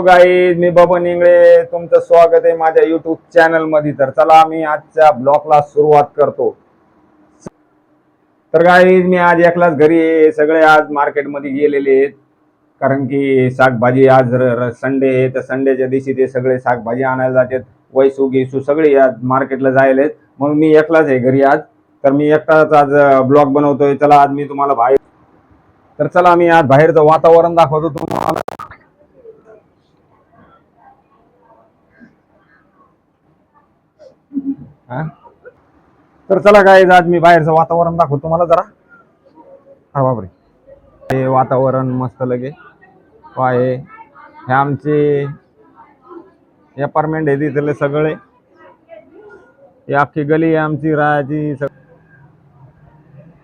Guys, मी बबन इंगळे, तुमचं स्वागत आहे माझ्या युट्यूब चॅनल मध्ये. तर चला मी आजच्या ब्लॉगला सुरुवात करतो. तर गाईज, मी आज एकलाच घरी आहे. सगळे आज मार्केटमध्ये गेलेले आहेत, कारण की शाकभाजी आज संडे आहे. तर संडेच्या दिवशी ते सगळे शाकभाजी आणायला जातात. वैसू गिसू सगळे आज मार्केटला जायलेत, मग मी एकलाच आहे घरी आज. तर मी एकटाच आज ब्लॉग बनवतोय. चला आज मी तुम्हाला बाहेर तर चला मी आज बाहेरचं वातावरण दाखवतो तुम्हाला. हा, तर चला गाईज, आज मी बाहेरचं वातावरण दाखवतो तुम्हाला जरा. हा बापरे, हे वातावरण मस्त लगे आहे. हे आमचे अपार्टमेंट आहे तिथले सगळे. ही अख्खी गली आहे आमची राहायची.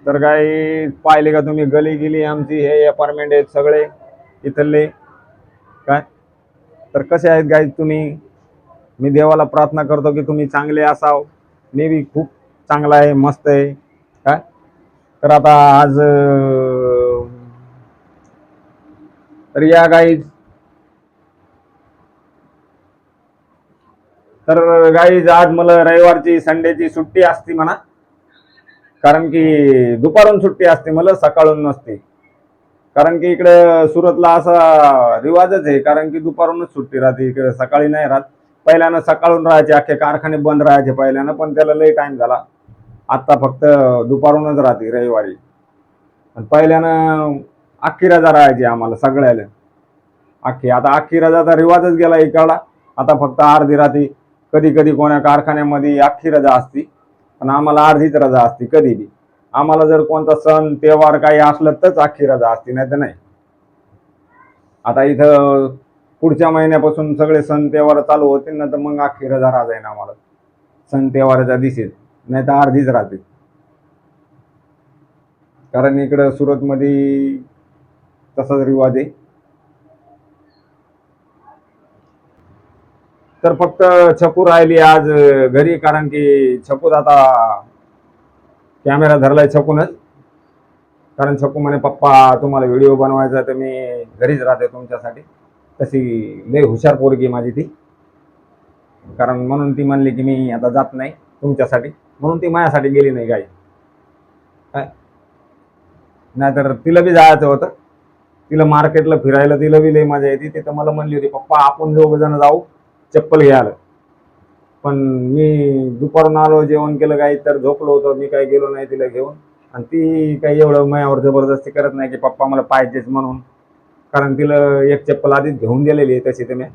तर काय पाहिले का तुम्ही, गली गेली आमची. हे अपार्टमेंट आहेत सगळे इथले. काय तर कसे आहेत गाईज तुम्ही? मी देवाला प्रार्थना करतो की तुम्ही चांगले असाव. मी बी खूप चांगला आहे, मस्त आहे. काय तर आता आज तर या गाईज, तर गाईज आज मला रविवारची संडेची सुट्टी असती म्हणा, कारण की दुपारून सुट्टी असते मला, सकाळून नसते. कारण की इकडे सुरतला असा रिवाजच आहे, कारण की दुपारूनच सुट्टी राहते इकडे, सकाळी नाही राहत. पहिल्यानं सकाळून राहायचे, अख्खे कारखाने बंद राहायचे पहिल्यानं, पण त्याला लई टाइम झाला. आता फक्त दुपारूनच राहते रविवारी. पण पहिल्यानं अख्खी रजा राहायची आम्हाला सगळ्याला, अख्खी. आता अख्खी रजाचा रिवाजच गेला इकडला. आता फक्त अर्धी राहते. कधी कधी कोण्या कारखान्यामध्ये अख्खी रजा असती, पण आम्हाला अर्धीच रजा असते कधी बी. आम्हाला जर कोणता सण त्योहार काही असलं तरच अख्खी रजा असते, नाही तर नाही. आता इथं पुढच्या महिन्यापासून सगळे सण त्योहार चालू होतील ना, तर मग अख्खी रजा राहते आम्हाला सण त्योहाराच्या दिसेल, नाही तर अर्धीच राहते. कारण इकडं सुरतमध्ये तसाच रिवाज आहे. तर फक्त छकू राहिली आज घरी, कारण की छकूत आता कॅमेरा धरलाय छकूनच. कारण छकू म्हणे पप्पा तुम्हाला व्हिडिओ बनवायचा तर मी घरीच राहते तुमच्यासाठी. तशी लय हुशार पोरगी माझी ती. कारण म्हणून ती म्हणली की मी आता जात नाही तुमच्यासाठी, म्हणून ती माझ्यासाठी गेली नाही गाई. काय नाहीतर तिला बी जायचं होतं. तिला मार्केटला फिरायला तिला बी लय मजा येते. तिथं मला म्हणली होती पप्पा आपण दोघ जण जाऊ चप्पल घ्यायला. पण मी दुपारून आलो, जेवण केलं काही, तर झोपलो होतो मी, काही गेलो नाही तिला घेऊन. आणि ती काही एवढं माझ्यावर जबरदस्ती करत नाही की पप्पा मला पाहिजेच म्हणून. कारण तिला एक चप्पल आधीच घेऊन दिलेली आहे तशी. तुम्ही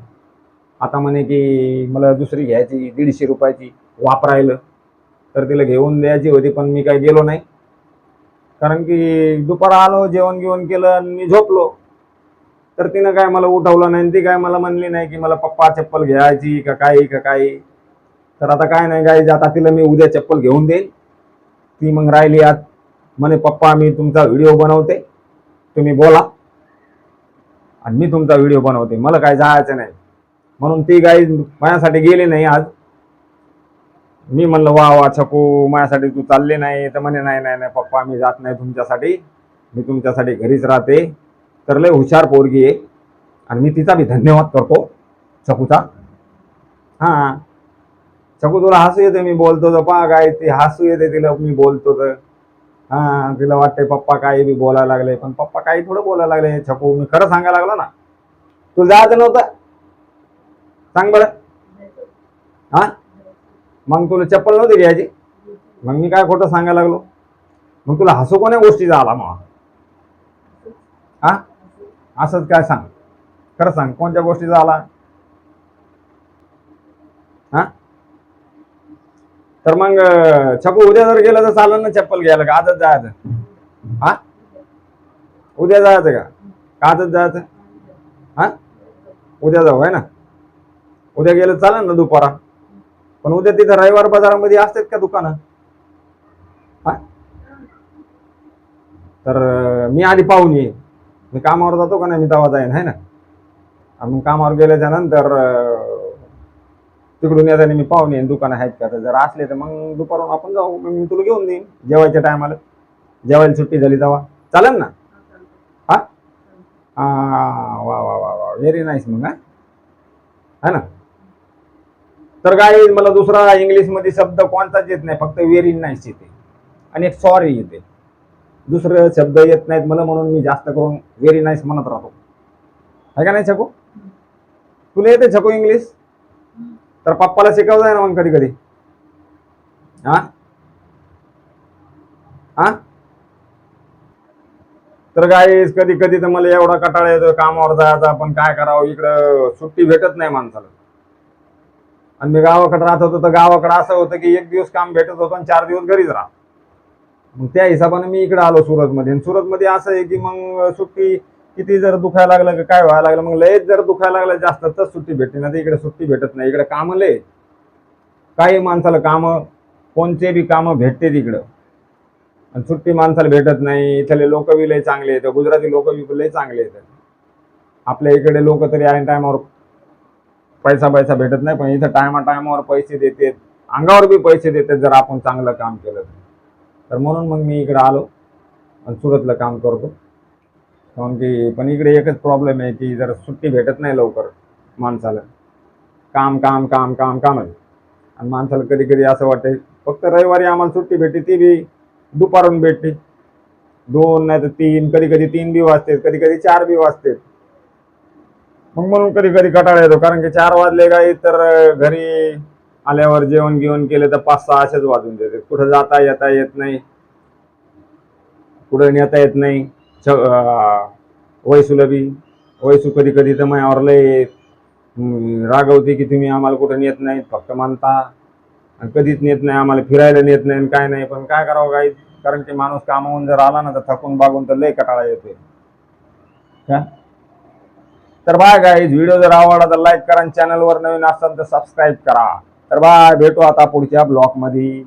आता म्हणे की मला दुसरी घ्यायची 150 रुपयाची वापरायला, तर तिला घेऊन द्यायची होती, पण मी काही गेलो नाही. कारण की दुपार आलो, जेवण घेऊन केलं आणि मी झोपलो. तर तिनं काय मला उठवलं नाही. ती काय मला म्हणली नाही की मला पप्पा चप्पल घ्यायची का काही का काही. तर आता काय नाही गाईज, आता तिला मी उद्या चप्पल घेऊन देईल. ती मग राहिली आज म्हणे पप्पा मी तुमचा व्हिडिओ बनवते, तुम्ही बोला आणि मी तुमचा व्हिडिओ बनवते, मला काय जायचं नाही. म्हणून ती गाईज माझ्यासाठी गेली नाही आज. मी म्हणलं वा वा छकू, माझ्यासाठी तू चालले नाही. तर म्हणे नाही नाही नाही पप्पा मी जात नाही तुमच्यासाठी, मी तुमच्यासाठी घरीच राहते. तर लय हुशार पोरगी आहे, आणि मी तिचा बी धन्यवाद करतो छकूचा. हा छकू, तुला हसू येते मी बोलतो तर पहा काय, ती हसू येते तिला मी बोलतो तर. हा, तिला वाटते पप्पा काही बी बोलायला लागले, पण पप्पा काही थोडं बोलायला लागले. छकू मी खरं सांगायला लागलो ना. तुला जायचं नव्हतं, सांग बरं. हा, मग तुला चप्पल नव्हती घ्यायची, मग मी काय खोटं सांगायला लागलो? मग तुला हसू कोण्या गोष्टीचा आला मग? हा, असंच काय सांग, खरं सांग कोणत्या गोष्टीचा आला? हा, तर मग छकू उद्या जर गेलं तर चालेल ना चप्पल घ्यायला, का आजच जायचं? हा, उद्या जायचं का आजच जायचं? हा, उद्या जाऊ आहे ना. उद्या गेलं चालेल ना दुपारा. पण उद्या तिथं रविवार बाजारामध्ये असतात का दुकानं? हा, तर मी आधी पाहून येईन. मी कामावर जातो का नाही, मी तेव्हा जाईन आहे ना. मग कामावर गेल्याच्या नंतर तिकडून येताना मी पाहून येईन दुकानं आहेत का. तर जर असले तर मग दुपारून आपण जाऊ, मग मी तुला घेऊन देईन जेवायच्या टायमाला, जेवायला सुट्टी झाली तेव्हा. चालेल ना? हा, वा वा वा वा, व्हेरी नाईस. मग हा, है ना. तर काय मला दुसरा इंग्लिश मध्ये शब्द कोणताच येत नाही, फक्त व्हेरी नाईस येते आणि एक सॉरी येते. दुसरे शब्द येत नाहीत मला, म्हणून मी जास्त करून व्हेरी नाईस म्हणत राहतो. आहे का नाही छकू? तुला येते छकू इंग्लिश? तर पप्पाला शिकवताय ना मग कधी कधी. हा हा. तर काय कधी कधी तर मला एवढा कटाळा येतो कामावर जायचा, पण काय करावं, इकडं सुट्टी भेटत नाही माणसाला. आणि मी गावाकडे राहत होतो तर गावाकडे असं होतं की एक दिवस काम भेटत होतं आणि 4 दिवस घरीच राहा. मग त्या हिशोबाने मी इकडे आलो सुरतमध्ये. आणि सुरतमध्ये असं आहे की मग सुट्टी किती जर दुखायला लागलं की काय व्हायला लागलं, मग लयच जर दुखायला लागलं जास्त तर सुट्टी भेटते, ना तर इकडे सुट्टी भेटत नाही. इकडे काम लय, काही माणसाला काम, कोणते बी काम भेटते तिकडं. आणि सुट्टी माणसाला भेटत नाही. इथले लोक बी लय चांगले आहेत, गुजराती लोक बी लय चांगले आहेत. आपल्या इकडे लोक तरी ऐन टायमावर पैसा पैसा भेटत नाही, पण इथं टायमावर पैसे देतात, अंगावर बी पैसे देतात जर आपण चांगलं काम केलं तर. म्हणून मग मी इकडे आलो आणि सुरतला काम करतो. कारण की पण इकडे एकच प्रॉब्लेम आहे की जर सुट्टी भेटत नाही लवकर माणसाला. काम काम काम काम कामच. आणि माणसाला कधी कधी असं वाटतं फक्त रविवारी आम्हाला सुट्टी भेटते, ती बी दुपारून भेटते. 2 नाही तर 3, कधी कधी 3 बी वाजते, कधी कधी 4 बी वाजते. मग म्हणून कधी कधी कंटाळा येतो, कारण की 4 वाजले काही तर घरी आल्यावर जेवण गिवण केलं तर 5-6 असेच वाजून देते. कुठं जाता येता येत नाही, कुठं नेता येत नाही. वैसूला बी, वैसू कधी कधी तर माझ्यावर लय रागवते की तुम्ही आम्हाला कुठं नेत नाही, फक्त म्हणता आणि कधीच नेत नाही आम्हाला, फिरायला नेत नाही आणि काय नाही. पण काय करावं काही, कारण की माणूस कामावून जर आला ना तर थकून बागून तर लय कंटाळा येतोय. तर बाय गाईज, व्हिडिओ जर आवडला तर लाईक करा, चॅनलवर नवीन असाल तर सबस्क्राईब करा. तर बाय, भेटू आता पुढच्या ब्लॉग मध्ये.